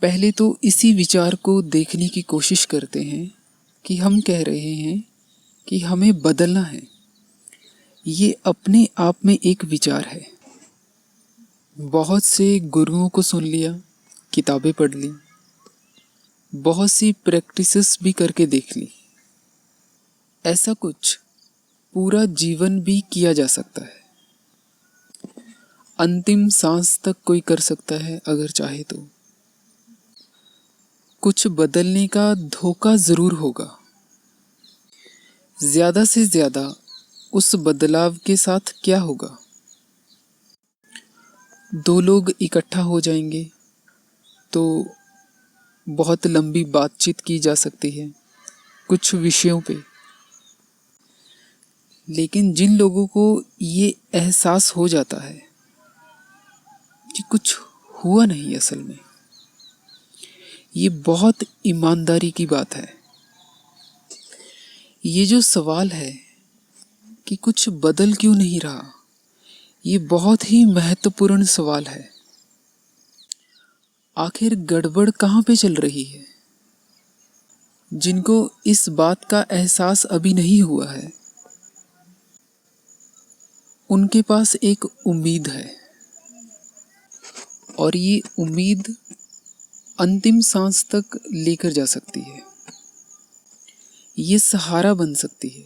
पहले तो इसी विचार को देखने की कोशिश करते हैं कि हम कह रहे हैं कि हमें बदलना है। ये अपने आप में एक विचार है। बहुत से गुरुओं को सुन लिया, किताबें पढ़ ली, बहुत सी प्रैक्टिसेस भी करके देख ली। ऐसा कुछ पूरा जीवन भी किया जा सकता है। अंतिम सांस तक कोई कर सकता है अगर चाहे तो। कुछ बदलने का धोखा जरूर होगा। ज्यादा से ज्यादा उस बदलाव के साथ क्या होगा? दो लोग इकट्ठा हो जाएंगे तो बहुत लंबी बातचीत की जा सकती है कुछ विषयों पे। लेकिन जिन लोगों को ये एहसास हो जाता है कि कुछ हुआ नहीं असल में, ये बहुत ईमानदारी की बात है। ये जो सवाल है कि कुछ बदल क्यों नहीं रहा, ये बहुत ही महत्वपूर्ण सवाल है। आखिर गड़बड़ कहाँ पे चल रही है? जिनको इस बात का एहसास अभी नहीं हुआ है, उनके पास एक उम्मीद है, और ये उम्मीद अंतिम सांस तक लेकर जा सकती है। ये सहारा बन सकती है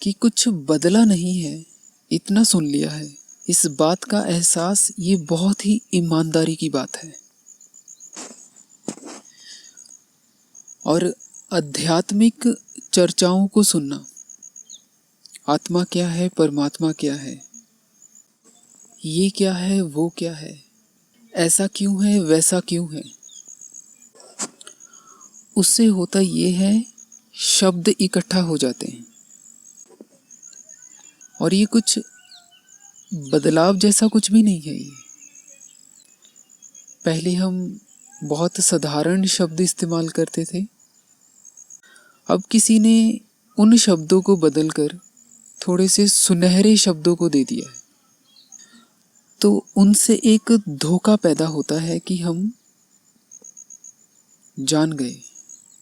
कि कुछ बदला नहीं है, इतना सुन लिया है। इस बात का एहसास ये बहुत ही ईमानदारी की बात है। और आध्यात्मिक चर्चाओं को सुनना, आत्मा क्या है, परमात्मा क्या है, ये क्या है, वो क्या है, ऐसा क्यों है, वैसा क्यों है, उससे होता ये है शब्द इकट्ठा हो जाते हैं और ये कुछ बदलाव जैसा कुछ भी नहीं है। ये पहले हम बहुत साधारण शब्द इस्तेमाल करते थे, अब किसी ने उन शब्दों को बदलकर थोड़े से सुनहरे शब्दों को दे दिया है। तो उनसे एक धोखा पैदा होता है कि हम जान गए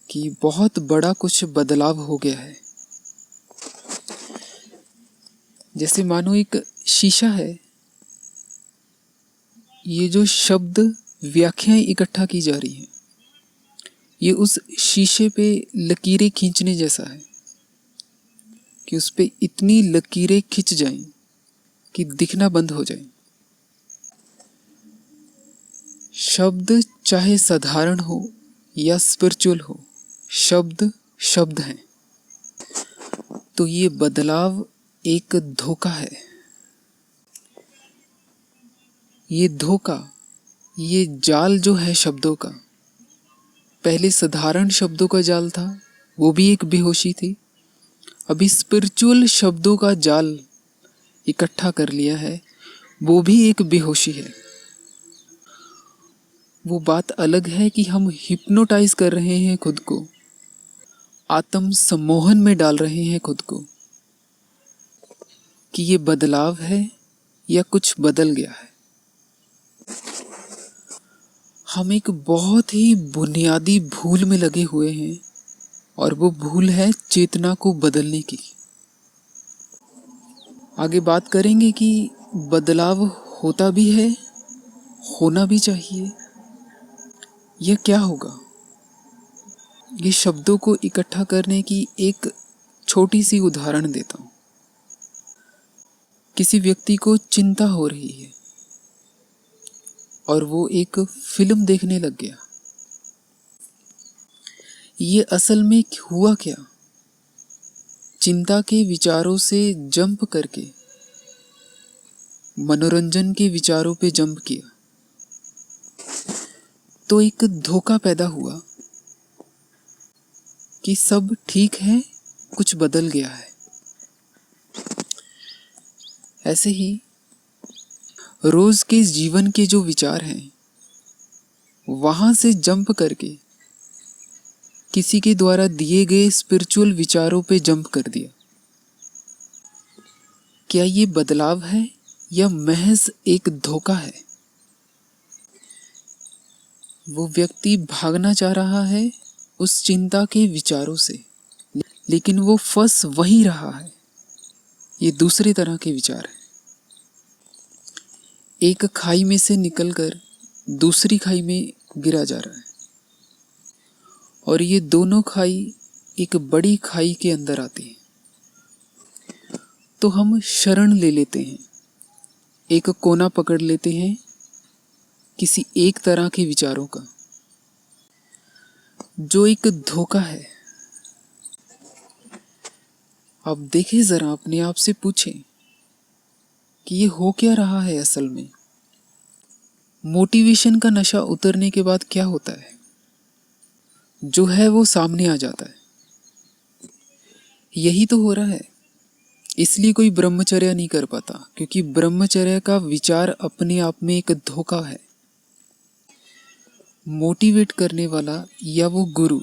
कि बहुत बड़ा कुछ बदलाव हो गया है। जैसे मानो एक शीशा है, ये जो शब्द व्याख्याएं इकट्ठा की जा रही हैं, ये उस शीशे पे लकीरें खींचने जैसा है कि उस पे इतनी लकीरें खिंच जाएं कि दिखना बंद हो जाए। शब्द चाहे साधारण हो या स्पिरिचुअल हो, शब्द शब्द हैं। तो ये बदलाव एक धोखा है। ये धोखा, ये जाल जो है शब्दों का, पहले साधारण शब्दों का जाल था, वो भी एक बेहोशी थी। अभी स्पिरिचुअल शब्दों का जाल इकट्ठा कर लिया है, वो भी एक बेहोशी है। वो बात अलग है कि हम हिप्नोटाइज कर रहे हैं खुद को, आत्म सम्मोहन में डाल रहे हैं खुद को कि ये बदलाव है या कुछ बदल गया है। हम एक बहुत ही बुनियादी भूल में लगे हुए हैं, और वो भूल है चेतना को बदलने की। आगे बात करेंगे कि बदलाव होता भी है, होना भी चाहिए, यह क्या होगा। ये शब्दों को इकट्ठा करने की एक छोटी सी उदाहरण देता हूँ। किसी व्यक्ति को चिंता हो रही है और वो एक फिल्म देखने लग गया। ये असल में हुआ क्या? चिंता के विचारों से जंप करके मनोरंजन के विचारों पे जंप किया, तो एक धोखा पैदा हुआ कि सब ठीक है, कुछ बदल गया है। ऐसे ही रोज के जीवन के जो विचार हैं, वहां से जंप करके किसी के द्वारा दिए गए स्पिरिचुअल विचारों पे जंप कर दिया। क्या ये बदलाव है या महज एक धोखा है? वो व्यक्ति भागना चाह रहा है उस चिंता के विचारों से, लेकिन वो फंस वहीं रहा है। ये दूसरे तरह के विचार है। एक खाई में से निकलकर दूसरी खाई में गिरा जा रहा है, और ये दोनों खाई एक बड़ी खाई के अंदर आती है। तो हम शरण ले लेते हैं, एक कोना पकड़ लेते हैं किसी एक तरह के विचारों का, जो एक धोखा है। अब देखें जरा, अपने आप से पूछें कि ये हो क्या रहा है असल में। मोटिवेशन का नशा उतरने के बाद क्या होता है? जो है वो सामने आ जाता है। यही तो हो रहा है। इसलिए कोई ब्रह्मचर्य नहीं कर पाता, क्योंकि ब्रह्मचर्य का विचार अपने आप में एक धोखा है। मोटिवेट करने वाला या वो गुरु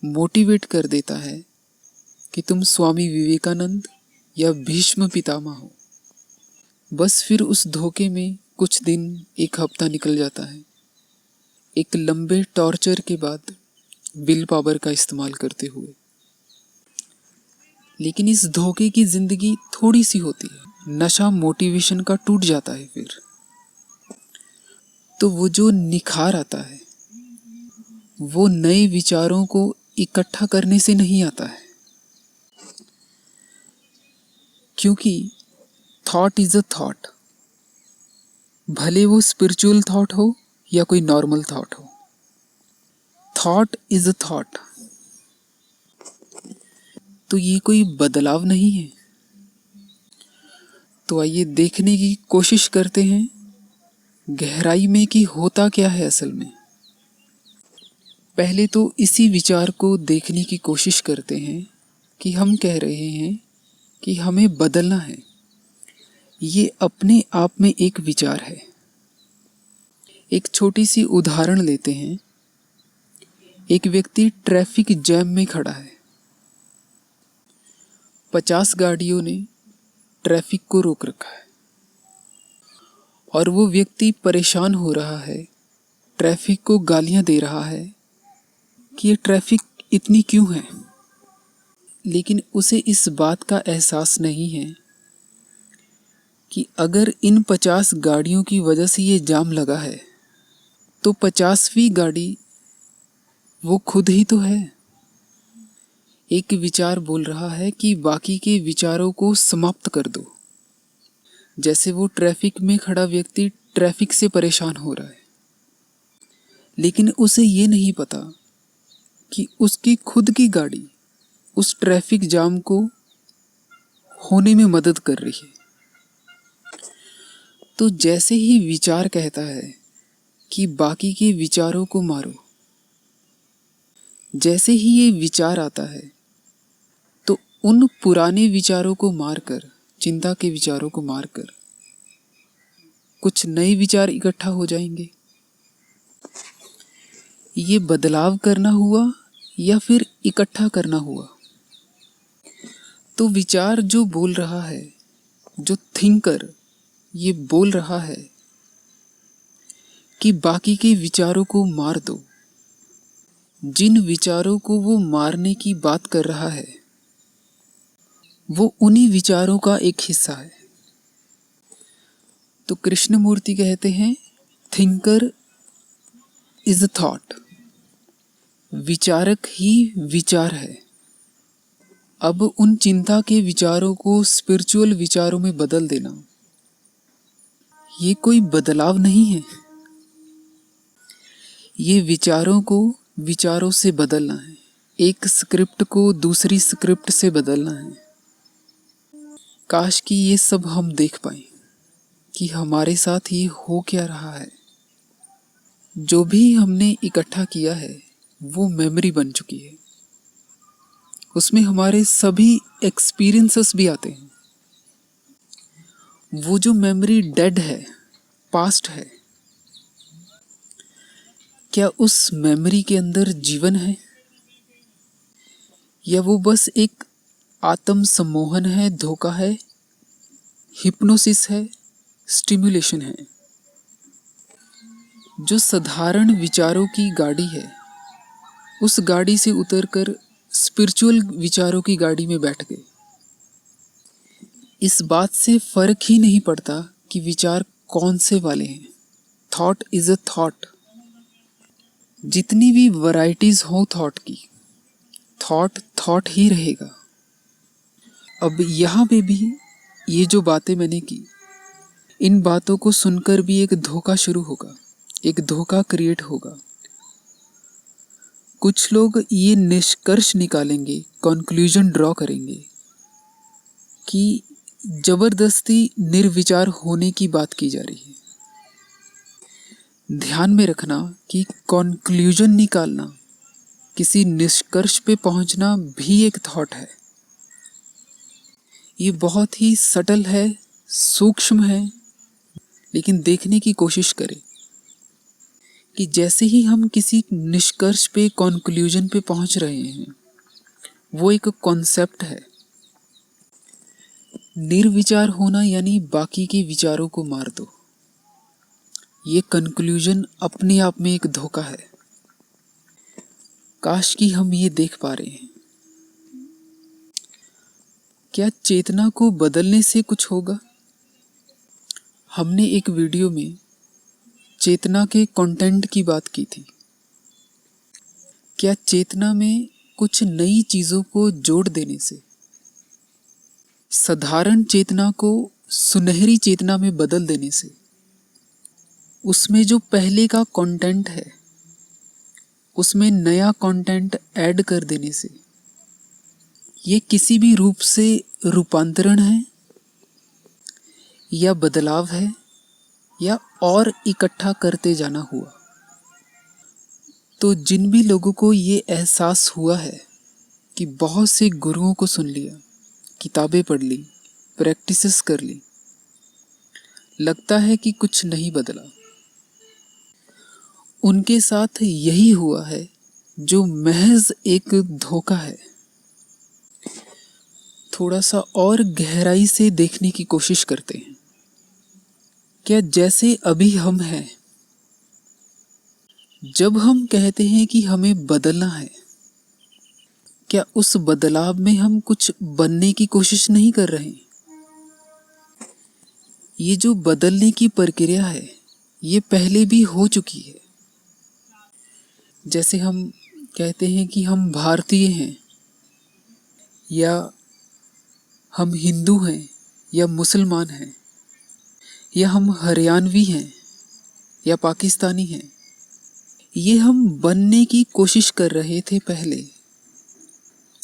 मोटिवेट कर देता है कि तुम स्वामी विवेकानंद या भीष्म पितामह हो। बस फिर उस धोखे में कुछ दिन, एक हफ्ता निकल जाता है, एक लंबे टॉर्चर के बाद विल पावर का इस्तेमाल करते हुए। लेकिन इस धोखे की जिंदगी थोड़ी सी होती है। नशा मोटिवेशन का टूट जाता है फिर। तो वो जो निखार आता है वो नए विचारों को इकट्ठा करने से नहीं आता है, क्योंकि थॉट इज अ थॉट, भले वो स्पिरिचुअल थॉट हो या कोई नॉर्मल थॉट हो। Thought is a thought. तो ये कोई बदलाव नहीं है। तो आइए देखने की कोशिश करते हैं गहराई में कि होता क्या है असल में। पहले तो इसी विचार को देखने की कोशिश करते हैं कि हम कह रहे हैं कि हमें बदलना है। ये अपने आप में एक विचार है। एक छोटी सी उदाहरण लेते हैं। एक व्यक्ति ट्रैफिक जैम में खड़ा है। 50 गाड़ियों ने ट्रैफिक को रोक रखा है, और वो व्यक्ति परेशान हो रहा है, ट्रैफिक को गालियां दे रहा है कि ये ट्रैफिक इतनी क्यों है। लेकिन उसे इस बात का एहसास नहीं है कि अगर इन 50 गाड़ियों की वजह से ये जाम लगा है, तो 50वीं गाड़ी वो खुद ही तो है। एक विचार बोल रहा है कि बाकी के विचारों को समाप्त कर दो। जैसे वो ट्रैफिक में खड़ा व्यक्ति ट्रैफिक से परेशान हो रहा है, लेकिन उसे ये नहीं पता कि उसकी खुद की गाड़ी उस ट्रैफिक जाम को होने में मदद कर रही है। तो जैसे ही विचार कहता है कि बाकी के विचारों को मारो, जैसे ही ये विचार आता है, तो उन पुराने विचारों को मारकर, चिंता के विचारों को मारकर कुछ नए विचार इकट्ठा हो जाएंगे। ये बदलाव करना हुआ या फिर इकट्ठा करना हुआ। तो विचार जो बोल रहा है, जो थिंकर ये बोल रहा है कि बाकी के विचारों को मार दो। जिन विचारों को वो मारने की बात कर रहा है, वो उन्हीं विचारों का एक हिस्सा है। तो कृष्णमूर्ति कहते हैं, थिंकर इज अ थॉट। विचारक ही विचार है। अब उन चिंता के विचारों को स्पिरिचुअल विचारों में बदल देना, ये कोई बदलाव नहीं है। ये विचारों को विचारों से बदलना है। एक स्क्रिप्ट को दूसरी स्क्रिप्ट से बदलना है। काश कि ये सब हम देख पाएं कि हमारे साथ ये हो क्या रहा है। जो भी हमने इकट्ठा किया है वो मेमोरी बन चुकी है। उसमें हमारे सभी एक्सपीरियंसेस भी आते हैं। वो जो मेमोरी डेड है, पास्ट है, क्या उस मेमोरी के अंदर जीवन है, या वो बस एक आत्म सम्मोहन है, धोखा है, हिप्नोसिस है, स्टिमुलेशन है। जो साधारण विचारों की गाड़ी है, उस गाड़ी से उतरकर स्पिरिचुअल विचारों की गाड़ी में बैठ गए। इस बात से फर्क ही नहीं पड़ता कि विचार कौन से वाले हैं। Thought is a thought. जितनी भी वैरायटीज हो थॉट की, थॉट थॉट ही रहेगा। अब यहाँ पे भी ये जो बातें मैंने की, इन बातों को सुनकर भी एक धोखा शुरू होगा, एक धोखा क्रिएट होगा। कुछ लोग ये निष्कर्ष निकालेंगे, कंक्लूजन ड्रॉ करेंगे कि जबरदस्ती निर्विचार होने की बात की जा रही है। ध्यान में रखना कि कंक्लूजन निकालना, किसी निष्कर्ष पे पहुंचना भी एक थॉट है। ये बहुत ही सटल है, सूक्ष्म है, लेकिन देखने की कोशिश करें कि जैसे ही हम किसी निष्कर्ष पे, कंक्लूजन पे पहुंच रहे हैं, वो एक कॉन्सेप्ट है। निर्विचार होना यानी बाकी के विचारों को मार दो। ये कंक्लूजन अपने आप में एक धोखा है। काश कि हम ये देख पा रहे हैं। क्या चेतना को बदलने से कुछ होगा? हमने एक वीडियो में चेतना के कंटेंट की बात की थी। क्या चेतना में कुछ नई चीजों को जोड़ देने से, साधारण चेतना को सुनहरी चेतना में बदल देने से, उसमें जो पहले का कंटेंट है उसमें नया कंटेंट ऐड कर देने से, ये किसी भी रूप से रूपांतरण है या बदलाव है या और इकट्ठा करते जाना हुआ? तो जिन भी लोगों को ये एहसास हुआ है कि बहुत से गुरुओं को सुन लिया, किताबें पढ़ ली, प्रैक्टिसेस कर ली, लगता है कि कुछ नहीं बदला, उनके साथ यही हुआ है जो महज एक धोखा है। थोड़ा सा और गहराई से देखने की कोशिश करते हैं। क्या जैसे अभी हम हैं, जब हम कहते हैं कि हमें बदलना है, क्या उस बदलाव में हम कुछ बनने की कोशिश नहीं कर रहे? ये जो बदलने की प्रक्रिया है, ये पहले भी हो चुकी है। जैसे हम कहते हैं कि हम भारतीय हैं, या हम हिंदू हैं, या मुसलमान हैं, या हम हरियाणवी हैं, या पाकिस्तानी हैं। ये हम बनने की कोशिश कर रहे थे पहले,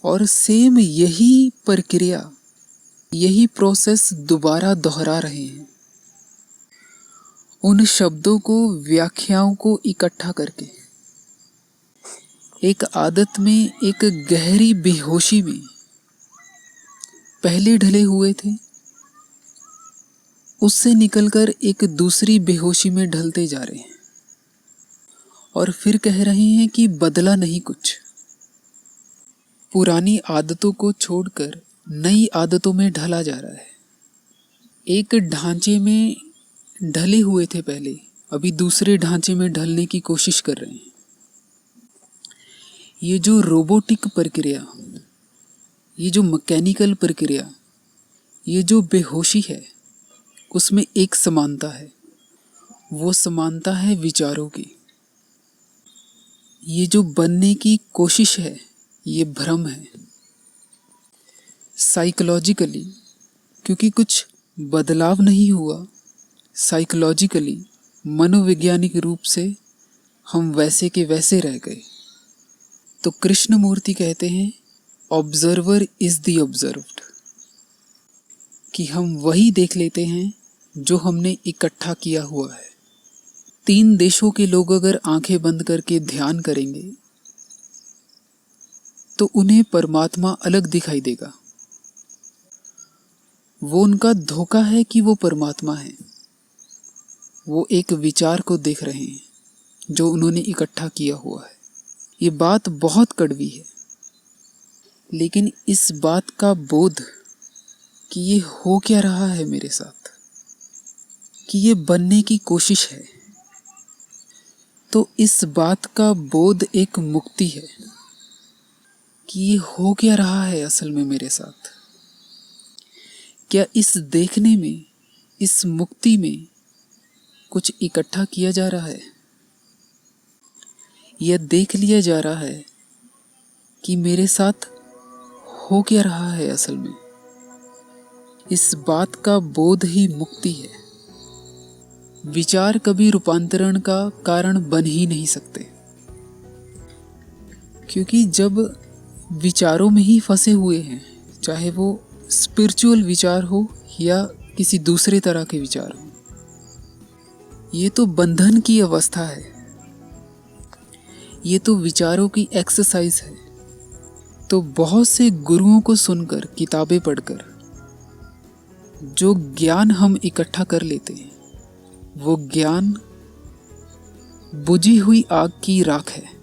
और सेम यही प्रक्रिया, यही प्रोसेस दोबारा दोहरा रहे हैं। उन शब्दों को, व्याख्याओं को इकट्ठा करके एक आदत में, एक गहरी बेहोशी में पहले ढले हुए थे, उससे निकलकर एक दूसरी बेहोशी में ढलते जा रहे हैं और फिर कह रहे हैं कि बदला नहीं कुछ। पुरानी आदतों को छोड़कर नई आदतों में ढला जा रहा है। एक ढांचे में ढले हुए थे पहले, अभी दूसरे ढांचे में ढलने की कोशिश कर रहे हैं। ये जो रोबोटिक प्रक्रिया, ये जो मैकेनिकल प्रक्रिया, ये जो बेहोशी है, उसमें एक समानता है। वो समानता है विचारों की। ये जो बनने की कोशिश है, ये भ्रम है। साइकोलॉजिकली, क्योंकि कुछ बदलाव नहीं हुआ, साइकोलॉजिकली, मनोवैज्ञानिक रूप से हम वैसे के वैसे रह गए। तो कृष्णमूर्ति कहते हैं, ऑब्जर्वर इज द ऑब्जर्व्ड, कि हम वही देख लेते हैं जो हमने इकट्ठा किया हुआ है। 3 देशों के लोग अगर आंखें बंद करके ध्यान करेंगे तो उन्हें परमात्मा अलग दिखाई देगा। वो उनका धोखा है कि वो परमात्मा है। वो एक विचार को देख रहे हैं जो उन्होंने इकट्ठा किया हुआ है। ये बात बहुत कड़वी है, लेकिन इस बात का बोध कि ये हो क्या रहा है मेरे साथ, कि ये बनने की कोशिश है, तो इस बात का बोध एक मुक्ति है कि ये हो क्या रहा है असल में मेरे साथ। क्या इस देखने में, इस मुक्ति में कुछ इकट्ठा किया जा रहा है? यह देख लिया जा रहा है कि मेरे साथ हो क्या रहा है असल में। इस बात का बोध ही मुक्ति है। विचार कभी रूपांतरण का कारण बन ही नहीं सकते, क्योंकि जब विचारों में ही फंसे हुए हैं, चाहे वो स्पिरिचुअल विचार हो या किसी दूसरे तरह के विचार हो, ये तो बंधन की अवस्था है। ये तो विचारों की एक्सरसाइज है। तो बहुत से गुरुओं को सुनकर, किताबें पढ़कर जो ज्ञान हम इकट्ठा कर लेते हैं, वो ज्ञान बुझी हुई आग की राख है।